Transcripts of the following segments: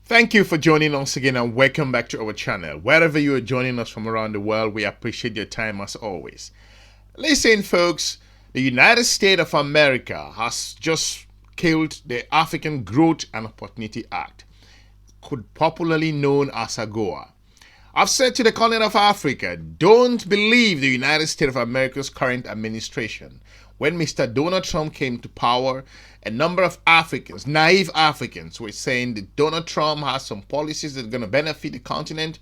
Thank you for joining us again and welcome back to our channel. Wherever you are joining us from around the world, we appreciate your time as always. Listen, folks, the United States of America has just killed the African Growth and Opportunity Act, popularly known as Agoa. I've said to the continent of Africa, don't believe the United States of America's current administration. When Mr. Donald Trump came to power, a number of Africans, naive Africans, were saying that Donald Trump has some policies that are going to benefit the continent.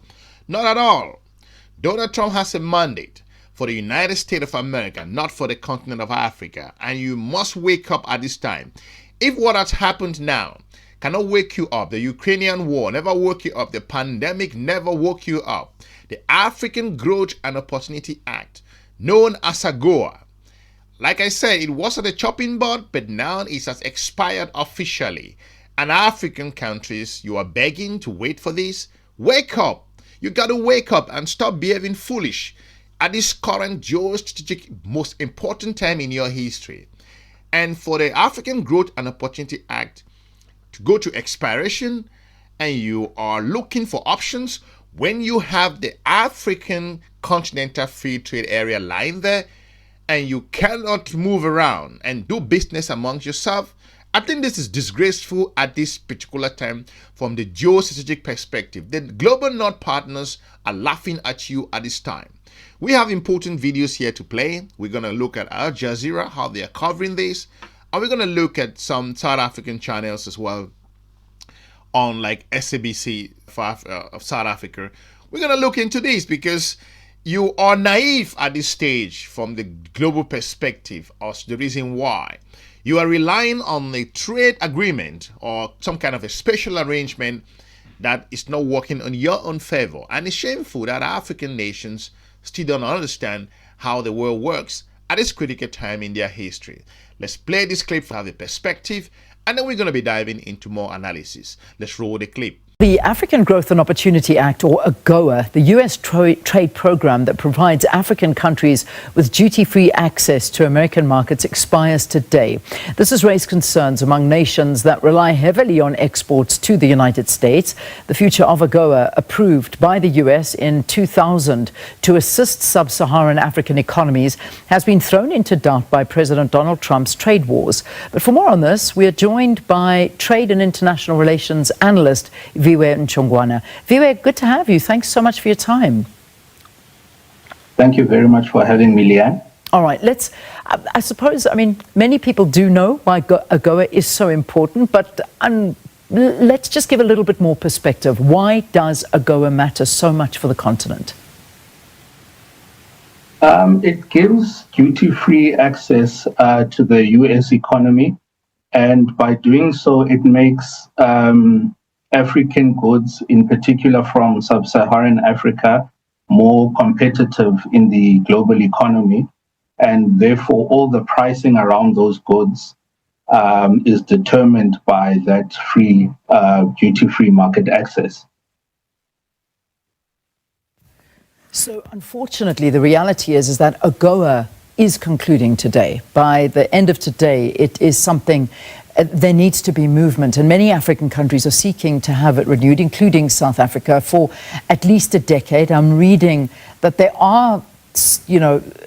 Not at all. Donald Trump has a mandate for the United States of America, not for the continent of Africa. And you must wake up at this time. If what has happened now cannot wake you up, the Ukrainian war never woke you up, the pandemic never woke you up, the African Growth and Opportunity Act, known as Agoa, like I said, it was at the chopping board, but now it has expired officially. And African countries, you are begging to wait for this? Wake up! You got to wake up and stop behaving foolish at this current geostrategic, most important time in your history. And for the African Growth and Opportunity Act to go to expiration, and you are looking for options when you have the African Continental Free Trade Area lying there, and you cannot move around and do business amongst yourself, I think this is disgraceful at this particular time from the geostrategic perspective. The global North partners are laughing at you at this time. We have important videos here to play. We're going to look at Al Jazeera, how they are covering this, and we're going to look at some South African channels as well on like SABC of South Africa. We're going to look into this because you are naive at this stage from the global perspective as the reason why. You are relying on a trade agreement or some kind of a special arrangement that is not working in your own favor. And it's shameful that African nations still don't understand how the world works at this critical time in their history. Let's play this clip to have a perspective, and then we're going to be diving into more analysis. Let's roll the clip. The African Growth and Opportunity Act, or AGOA, the U.S. trade program that provides African countries with duty-free access to American markets, expires today. This has raised concerns among nations that rely heavily on exports to the United States. The future of AGOA, approved by the U.S. in 2000 to assist sub-Saharan African economies, has been thrown into doubt by President Donald Trump's trade wars. But for more on this, we are joined by Trade and International Relations analyst Viwe Nchongwana. Viwe, good to have you. Thanks so much for your time. Thank you very much for having me, Leanne. All right, I suppose, many people do know why AGOA is so important, but let's just give a little bit more perspective. Why does AGOA matter so much for the continent? It gives duty-free access to the U.S. economy, and by doing so, it makes African goods, in particular from sub-Saharan Africa, more competitive in the global economy, and therefore all the pricing around those goods is determined by that free duty-free market access. So unfortunately, the reality is that AGOA is concluding today. By the end of today, it is something. There needs to be movement, and many African countries are seeking to have it renewed, including South Africa, for at least a decade. I'm reading that there are,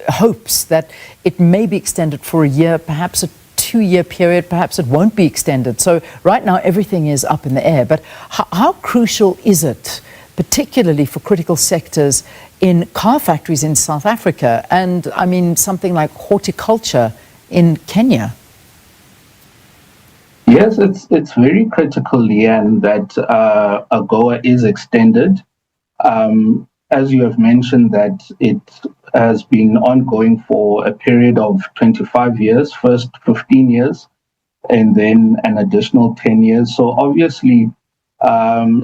hopes that it may be extended for a year, perhaps a 2-year period, perhaps it won't be extended. So right now, everything is up in the air. But how crucial is it, particularly for critical sectors in car factories in South Africa, and something like horticulture in Kenya? Yes, it's very critical, Leanne, that AGOA is extended. As you have mentioned, that it has been ongoing for a period of 25 years, first 15 years, and then an additional 10 years. So obviously,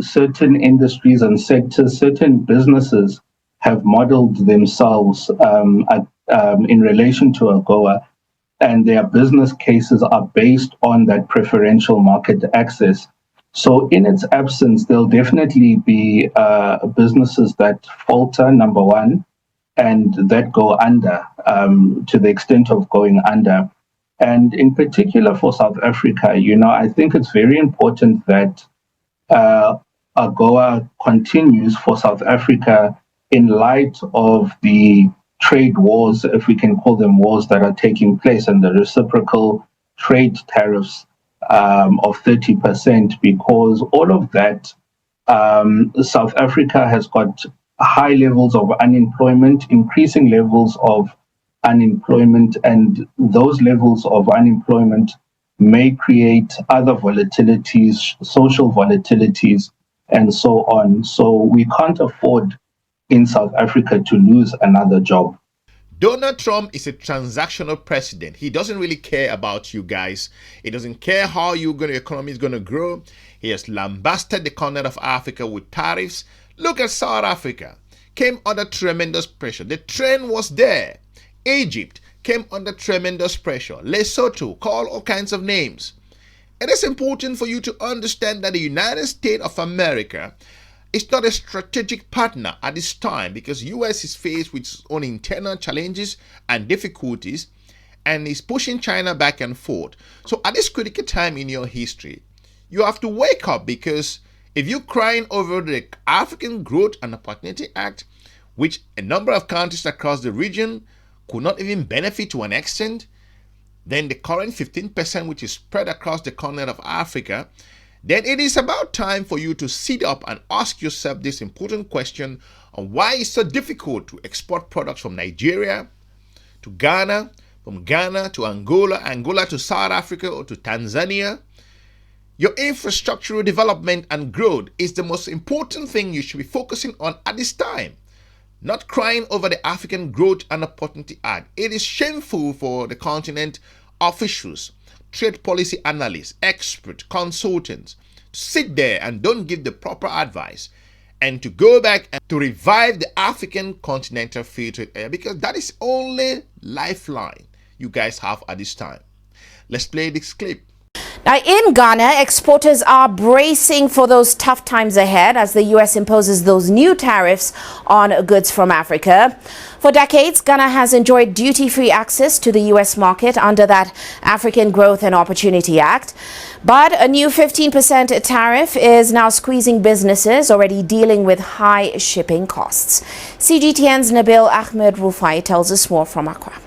certain industries and sectors, certain businesses have modeled themselves in relation to AGOA, and their business cases are based on that preferential market access. So in its absence, there'll definitely be businesses that falter, number one, and that go under, to the extent of going under. And in particular for South Africa, I think it's very important that AGOA continues for South Africa in light of the trade wars, if we can call them wars, that are taking place, and the reciprocal trade tariffs of 30%, because all of that, South Africa has got high levels of unemployment, increasing levels of unemployment, and those levels of unemployment may create other volatilities, social volatilities, and so on. So we can't afford in South Africa to lose another job. Donald Trump is a transactional president. He doesn't really care about you guys. He doesn't care how your economy is going to grow. He has lambasted the continent of Africa with tariffs. Look at South Africa. Came under tremendous pressure. The trend was there. Egypt came under tremendous pressure. Lesotho, call all kinds of names. It is important for you to understand that the United States of America is not a strategic partner at this time, because US is faced with its own internal challenges and difficulties and is pushing China back and forth. So at this critical time in your history, you have to wake up, because if you're crying over the African Growth and Opportunity Act, which a number of countries across the region could not even benefit to an extent, then the current 15% which is spread across the continent of Africa, then it is about time for you to sit up and ask yourself this important question on why it's so difficult to export products from Nigeria to Ghana, from Ghana to Angola, Angola to South Africa or to Tanzania. Your infrastructural development and growth is the most important thing you should be focusing on at this time. Not crying over the African Growth and Opportunity Act. It is shameful for the continent officials, trade policy analysts, experts, consultants to sit there and don't give the proper advice, and to go back and to revive the African continental free trade area, because that is only lifeline you guys have at this time. Let's play this clip. Now, in Ghana, exporters are bracing for those tough times ahead as the U.S. imposes those new tariffs on goods from Africa. For decades, Ghana has enjoyed duty-free access to the U.S. market under that African Growth and Opportunity Act. But a new 15% tariff is now squeezing businesses already dealing with high shipping costs. CGTN's Nabil Ahmed Rufai tells us more from Accra.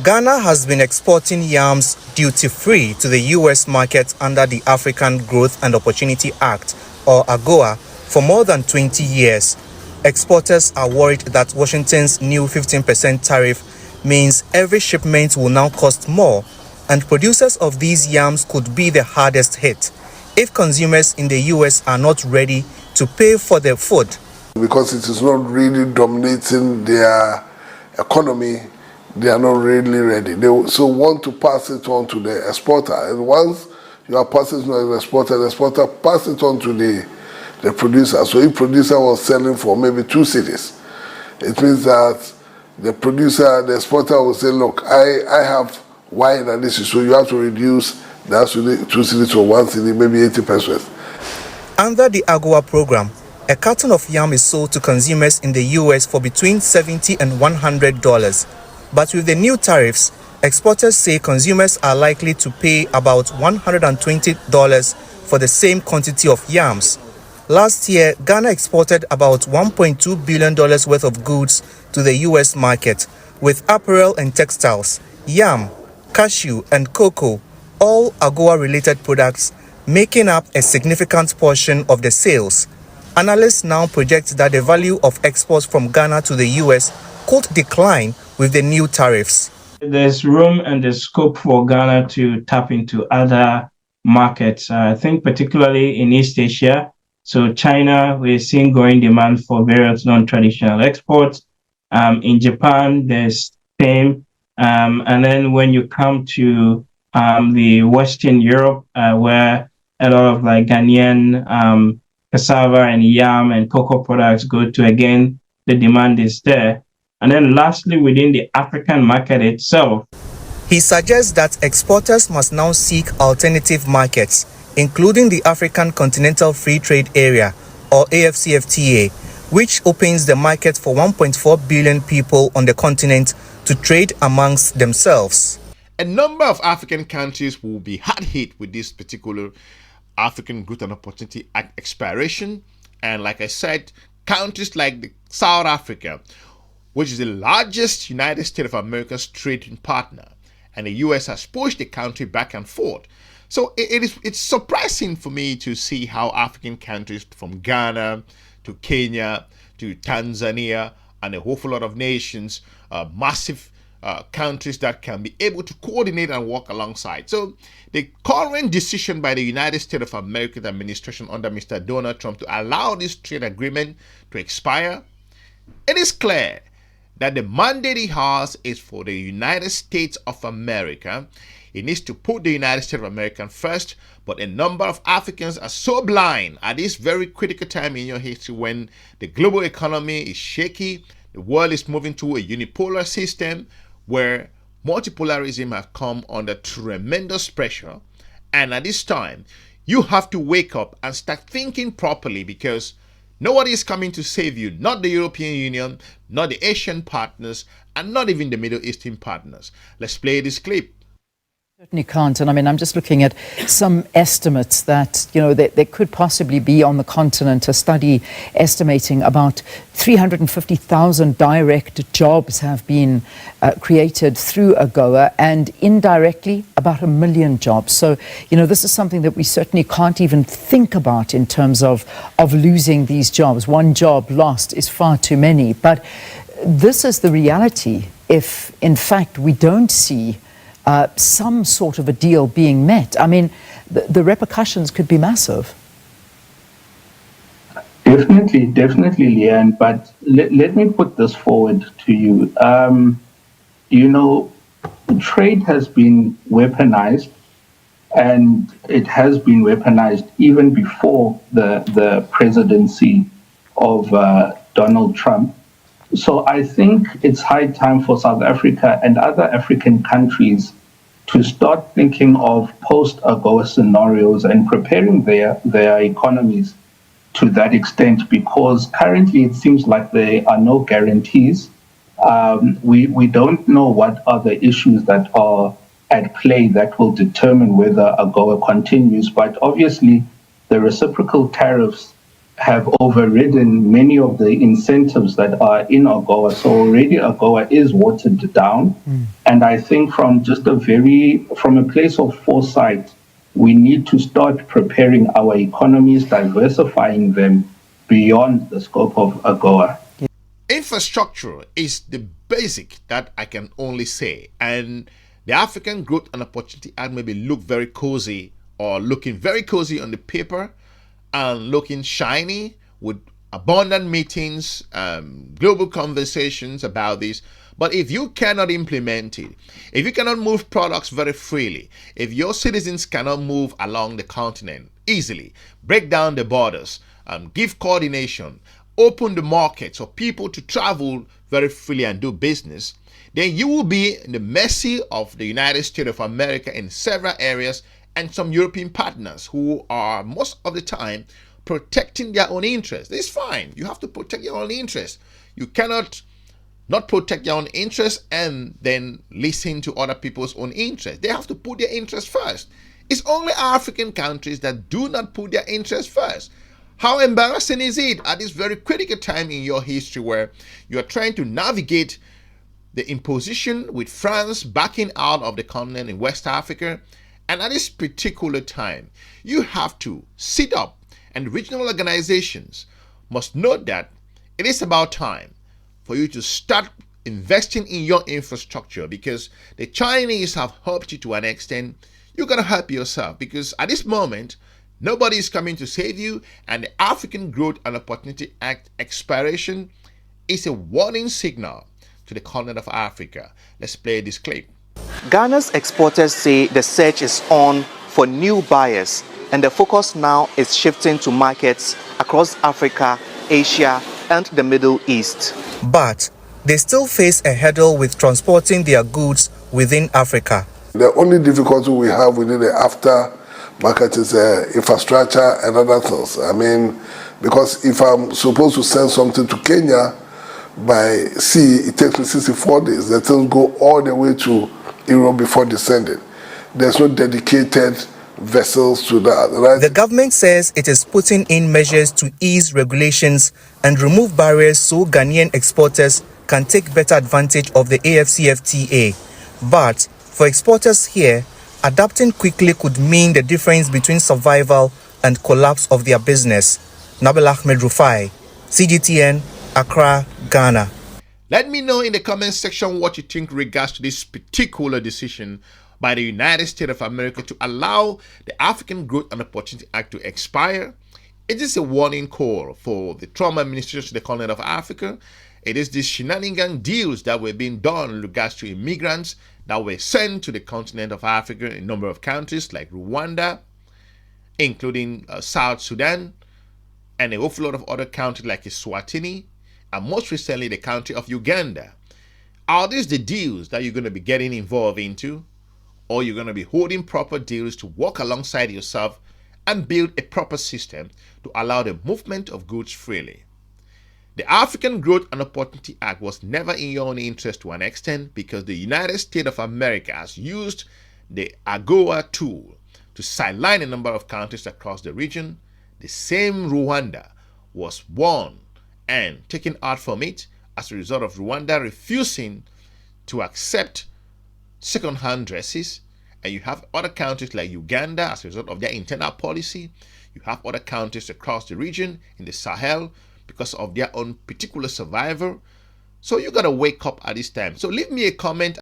Ghana has been exporting yams duty-free to the U.S. market under the African Growth and Opportunity Act, or AGOA, for more than 20 years. Exporters are worried that Washington's new 15% tariff means every shipment will now cost more, and producers of these yams could be the hardest hit if consumers in the U.S. are not ready to pay for their food. Because it is not really dominating their economy, they are not really ready. They so want to pass it on to the exporter. And once you are passing it on to the exporter pass it on to the producer. So if producer was selling for maybe 2 cedis, it means that the producer, the exporter will say, look, I have wine and this is, so you have to reduce that 2 cedis to 1 cedi, maybe 80 pesos. Under the AGOA program, a carton of yam is sold to consumers in the U.S. for between $70 and $100. But with the new tariffs, exporters say consumers are likely to pay about $120 for the same quantity of yams. Last year, Ghana exported about $1.2 billion worth of goods to the U.S. market, with apparel and textiles, yam, cashew, and cocoa, all AGOA-related products, making up a significant portion of the sales. Analysts now project that the value of exports from Ghana to the U.S. could decline with the new tariffs. There's room and there's scope for Ghana to tap into other markets. I think particularly in East Asia. So China, we're seeing growing demand for various non-traditional exports. In Japan, there's same. And then when you come to the Western Europe, where a lot of like Ghanaian cassava and yam and cocoa products go to, again, the demand is there. And then lastly, within the African market itself, he suggests that exporters must now seek alternative markets, including the African Continental Free Trade Area, or AFCFTA, which opens the market for 1.4 billion people on the continent to trade amongst themselves. a number of African countries will be hard hit with this particular African Growth and Opportunity Act expiration. And like I said, countries like South Africa, which is the largest United States of America's trading partner, and the US has pushed the country back and forth. So it's surprising for me to see how African countries from Ghana to Kenya to Tanzania and a whole lot of nations, massive countries that can be able to coordinate and work alongside. So the current decision by the United States of America administration under Mr. Donald Trump to allow this trade agreement to expire, it is clear that the mandate he has is for the United States of America. It needs to put the United States of America first, but a number of Africans are so blind at this very critical time in your history when the global economy is shaky, the world is moving to a unipolar system where multipolarism has come under tremendous pressure. And at this time, you have to wake up and start thinking properly, because nobody is coming to save you, not the European Union, not the Asian partners, and not even the Middle Eastern partners. Let's play this clip. Certainly can't. And I mean, I'm just looking at some estimates that, there could possibly be on the continent a study estimating about 350,000 direct jobs have been created through Agoa, and indirectly about 1 million jobs. So, this is something that we certainly can't even think about in terms of losing these jobs. One job lost is far too many. But this is the reality if, in fact, we don't see some sort of a deal being met. I mean, the repercussions could be massive. Definitely, Leanne. But let me put this forward to you. Trade has been weaponized, and it has been weaponized even before the presidency of Donald Trump. So I think it's high time for South Africa and other African countries to start thinking of post-AGOA scenarios and preparing their economies to that extent, because currently it seems like there are no guarantees. We don't know what are the issues that are at play that will determine whether AGOA continues, but obviously the reciprocal tariffs have overridden many of the incentives that are in AGOA. So already AGOA is watered down. And I think from a place of foresight, we need to start preparing our economies, diversifying them beyond the scope of AGOA. Infrastructure is the basic that I can only say. And the African Growth and Opportunity Act maybe look very cozy, or looking very cozy on the paper, and looking shiny with abundant meetings, global conversations about this. But if you cannot implement it, if you cannot move products very freely, if your citizens cannot move along the continent easily, break down the borders, give coordination, open the markets for people to travel very freely and do business, then you will be in the mercy of the United States of America in several areas, and some European partners who are most of the time protecting their own interests. It's fine. You have to protect your own interests. You cannot not protect your own interests and then listen to other people's own interests. They have to put their interests first. It's only African countries that do not put their interests first. How embarrassing is it at this very critical time in your history where you are trying to navigate the imposition with France backing out of the continent in West Africa? And at this particular time, you have to sit up, and regional organizations must note that it is about time for you to start investing in your infrastructure, because the Chinese have helped you to an extent. You're going to help yourself, because at this moment, nobody is coming to save you, and the African Growth and Opportunity Act expiration is a warning signal to the continent of Africa. Let's play this clip. Ghana's exporters say the search is on for new buyers, and the focus now is shifting to markets across Africa, Asia, and the Middle East. But they still face a hurdle with transporting their goods within Africa. The only difficulty we have within the AFTA market is infrastructure and other things. I mean, because if I'm supposed to send something to Kenya by sea, it takes me 64 days. The things go all the way to Europe before descending. There's no dedicated vessels to that, right? The government says it is putting in measures to ease regulations and remove barriers so Ghanaian exporters can take better advantage of the AFCFTA. But for exporters here, adapting quickly could mean the difference between survival and collapse of their business. Nabil Ahmed Rufai, CGTN, Accra, Ghana. Let me know in the comment section what you think regards to this particular decision by the United States of America to allow the African Growth and Opportunity Act to expire. It is a warning call for the Trump administration to the continent of Africa. It is these shenanigan deals that were being done in regards to immigrants that were sent to the continent of Africa in a number of countries like Rwanda, including South Sudan, and a whole lot of other countries like Eswatini, and most recently the country of Uganda. Are these the deals that you're going to be getting involved into? Or you're going to be holding proper deals to work alongside yourself and build a proper system to allow the movement of goods freely? The African Growth and Opportunity Act was never in your own interest to an extent because the United States of America has used the Agoa tool to sideline a number of countries across the region. The same Rwanda was won and taken out from it as a result of Rwanda refusing to accept second-hand dresses. And you have other countries like Uganda as a result of their internal policy. You have other countries across the region in the Sahel because of their own particular survival. So you got to wake up at this time. So leave me a comment